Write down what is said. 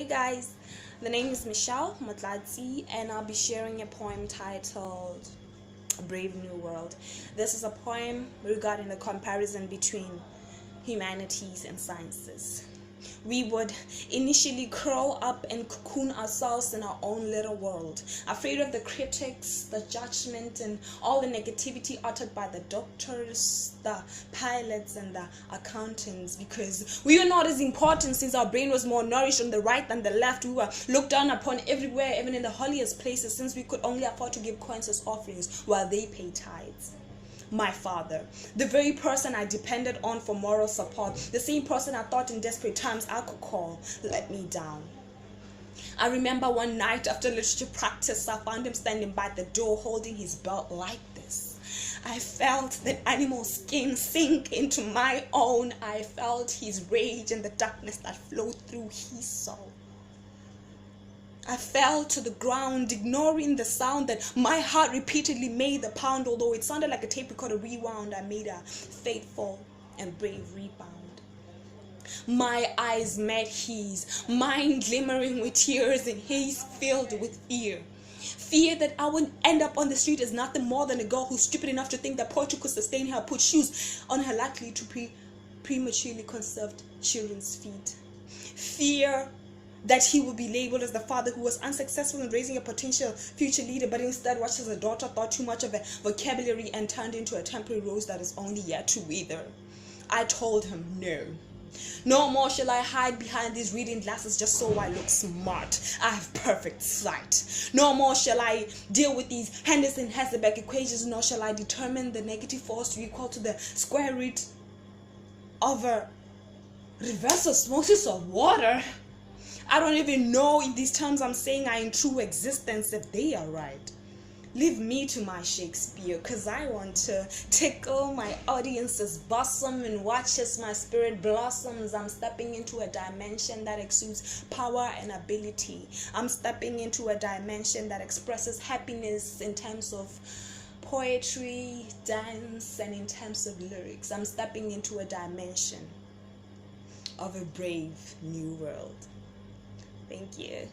Hey guys, the name is Michelle Motlatsi, and I'll be sharing a poem titled A Brave New World. This is a poem regarding the comparison between humanities and sciences. We would initially curl up and cocoon ourselves in our own little world, afraid of the critics, the judgment, and all the negativity uttered by the doctors, the pilots, and the accountants, because we were not as important since our brain was more nourished on the right than the left. We were looked down upon everywhere, even in the holiest places, since we could only afford to give coins as offerings while they paid tithes. My father, the very person I depended on for moral support, the same person I thought in desperate times I could call, let me down. I remember one night after literature practice, I found him standing by the door holding his belt like this. I felt that animal skin sink into my own. I felt his rage and the darkness that flowed through his soul. I fell to the ground, ignoring the sound that my heart repeatedly made the pound. Although it sounded like a tape recorder rewound, I made a fateful and brave rebound. My eyes met his, mine glimmering with tears and his filled with fear. Fear that I would end up on the street as nothing more than a girl who's stupid enough to think that poetry could sustain her, put shoes on her likely to prematurely conserved children's feet. Fear that he would be labeled as the father who was unsuccessful in raising a potential future leader, but instead watched as a daughter thought too much of a vocabulary and turned into a temporary rose that is only yet to wither. I told him no. No more shall I hide behind these reading glasses just so I look smart. I have perfect sight. No more shall I deal with these Henderson-Hasselbalch equations, nor shall I determine the negative force to equal to the square root of a reverse osmosis of water. I don't even know if these terms I'm saying are in true existence, if they are right. Leave me to my Shakespeare, cause I want to tickle my audience's bosom and watch as my spirit blossoms. I'm stepping into a dimension that exudes power and ability. I'm stepping into a dimension that expresses happiness in terms of poetry, dance, and in terms of lyrics. I'm stepping into a dimension of a brave new world. Thank you.